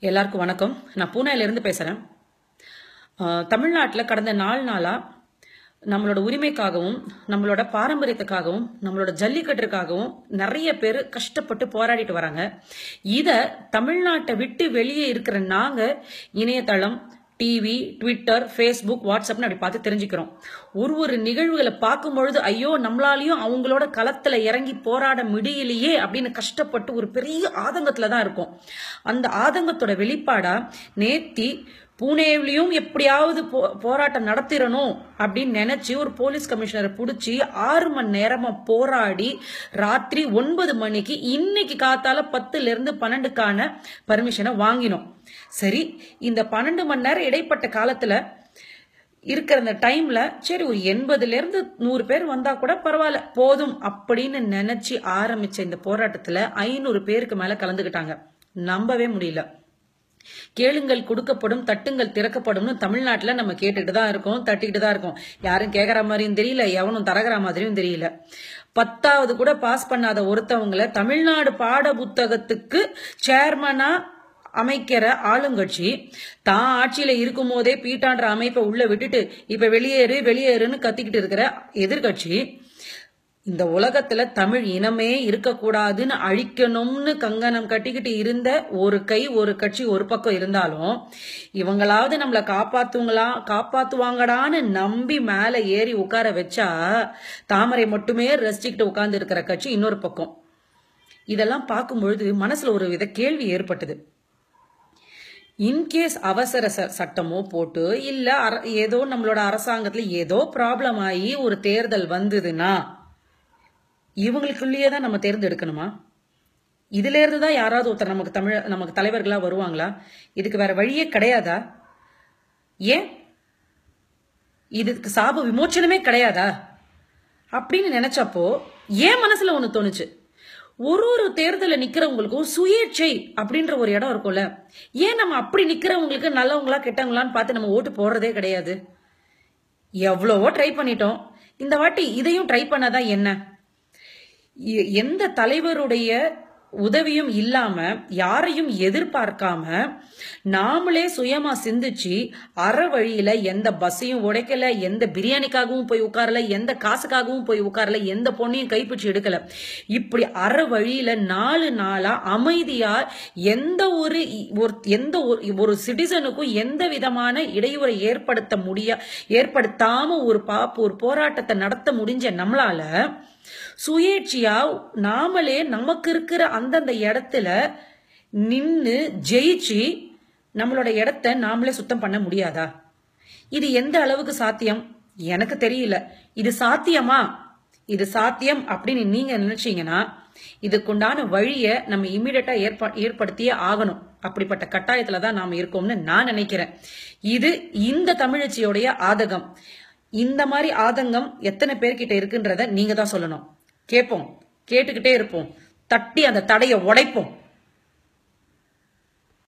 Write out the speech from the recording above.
எல்லாருக்கும் வணக்கம். நான் பூனேல இருந்து பேசுறேன். தமிழ்நாட்டில் கடந்த 4 நாளா நம்மளோட உரிமைக்காகவும் நம்மளோட பாரம்பரியத்துக்காகவும் நம்மளோட ஜல்லிக்கட்டுக்காகவும் நிறைய பேர் கஷ்டப்பட்டு போராடிட்டு வராங்க. இத தமிழ்நாட்டை விட்டு வெளியே இருக்கிற நாங்க இணையதளம், டிவி, ட்விட்டர், ஃபேஸ்புக், வாட்ஸ்அப்னு அப்படி பார்த்து தெரிஞ்சுக்கிறோம். ஒரு நிகழ்வுகளை பார்க்கும் பொழுது ஐயோ நம்மளாலையும் அவங்களோட களத்துல இறங்கி போராட முடியலையே அப்படின்னு கஷ்டப்பட்டு ஒரு பெரிய ஆதங்கத்துல தான் இருக்கும். அந்த ஆதங்கத்தோட வெளிப்பாடா நேத்தி பூனேவிலையும் எப்படியாவது போராட்டம் நடத்திடணும் அப்படின்னு நினைச்சு ஒரு போலீஸ் கமிஷனரை பிடிச்சி 6 மணி நேரமா போராடி ராத்திரி 9 மணிக்கு இன்னைக்கு காத்தால 10ல இருந்து 12க்கான பர்மிஷனை வாங்கினோம். சரி, இந்த 12 மணி நேரம் இடைப்பட்ட காலத்துல இருக்கிற அந்த டைம்ல சரி ஒரு 80ல இருந்து 100 பேர் வந்தா கூட பரவாயில்ல போதும் அப்படின்னு நினைச்சு ஆரம்பிச்ச இந்த போராட்டத்துல 500 பேருக்கு மேல கலந்துகிட்டாங்க. நம்பவே முடியல. கேளுங்கள் கொடுக்கப்படும், தட்டுங்கள் திறக்கப்படும். தமிழ்நாட்டுல நம்ம கேட்டுக்கிட்டு தான் இருக்கோம், தட்டிக்கிட்டு தான் இருக்கோம். யாரும் கேட்கற மாதிரியும் தெரியல, எவனும் தரகிற மாதிரியும் தெரியல. 10வது கூட பாஸ் பண்ணாத ஒருத்தவங்களை தமிழ்நாடு பாட புத்தகத்துக்கு சேர்மனா அமைக்கிற ஆளுங்கட்சி தான் ஆட்சியில இருக்கும் போதே பீட்டான்ற அமைப்பை உள்ள விட்டுட்டு இப்ப வெளியேறுன்னு கத்திக்கிட்டு இருக்கிற எதிர்கட்சி இந்த உலகத்துல தமிழ் இனமே இருக்கக்கூடாதுன்னு அழிக்கணும்னு கங்கணம் கட்டிக்கிட்டு இருந்த ஒரு கை ஒரு கட்சி ஒரு பக்கம் இருந்தாலும் இவங்களாவது நம்மள காப்பாத்துவாங்கடான்னு நம்பி மேல ஏறி உட்கார வச்சா தாமரை மட்டுமே ரசிச்சுக்கிட்டு உட்கார்ந்து இருக்கிற கட்சி இன்னொரு பக்கம். இதெல்லாம் பார்க்கும் பொழுது மனசுல ஒரு வித கேள்வி ஏற்பட்டது. இன்கேஸ் அவசர சட்டமோ போட்டு இல்ல ஏதோ நம்மளோட அரசாங்கத்துல ஏதோ ப்ராப்ளம் ஆகி ஒரு தேர்தல் வந்ததுன்னா இவங்களுக்குள்ளேயே தான் நம்ம தேர்ந்தெடுக்கணுமா? இதுல இருந்துதான் யாராவது ஒருத்தர் நமக்கு தலைவர்களா வருவாங்களா? இதுக்கு வேற வழியே கிடையாதா? ஏன் இதுக்கு சாப விமோச்சனமே கிடையாதா அப்படின்னு நினைச்சப்போ ஏன் மனசுல ஒண்ணு தோணுச்சு. ஒரு தேர்தல நிக்கிறவங்களுக்கும் சுயேட்சை அப்படின்ற ஒரு இடம் இருக்கும்ல. ஏன் நம்ம அப்படி நிக்கிறவங்களுக்கு நல்லவங்களா கெட்டவங்களான்னு பார்த்து நம்ம ஓட்டு போடுறதே கிடையாது? எவ்வளவோ ட்ரை பண்ணிட்டோம், இந்த வாட்டி இதையும் ட்ரை பண்ணாதான் என்ன? எந்த தலைவருடைய உதவியும் இல்லாம யாரையும் எதிர்பார்க்காம நாமளே சுயமா சிந்திச்சு அற வழியில எந்த பஸ்ஸையும் உடைக்கல, எந்த பிரியாணிக்காகவும் போய் உட்காரல, எந்த காசுக்காகவும் போய் உட்காரல, எந்த பொண்ணையும் கைப்பிடிச்சு எடுக்கல. இப்படி அற வழியில 4 நாளா அமைதியா எந்த ஒரு சிட்டிசனுக்கும் எந்த விதமான இடையூறை ஏற்படுத்தாம ஒரு போராட்டத்தை நடத்த முடிஞ்ச நம்மளால சுயேட்சியா நாமளே நமக்கு இருக்கிற அந்தந்த இடத்துல நின்னு ஜெயிச்சு நம்மளோட இடத்த நாமளே சுத்தம் பண்ண முடியாதா? இது எந்த அளவுக்கு சாத்தியம் எனக்கு தெரியல. இது சாத்தியமா? இது சாத்தியம் அப்படின்னு நீங்க நினைச்சீங்கன்னா இதுக்குண்டான வழிய நம்ம இம்மிடியட்டா ஏற்படுத்தியே ஆகணும். அப்படிப்பட்ட கட்டாயத்துலதான் நாம இருக்கோம்னு நான் நினைக்கிறேன். இது இந்த தமிழச்சியோடைய ஆதங்கம். இந்த மாதிரி ஆதங்கம் எத்தனை பேர்கிட்ட இருக்குன்றத நீங்க தான் சொல்லணும். கேட்போம், கேட்டுக்கிட்டே இருப்போம், தட்டி அந்த தடையை உடைப்போம்.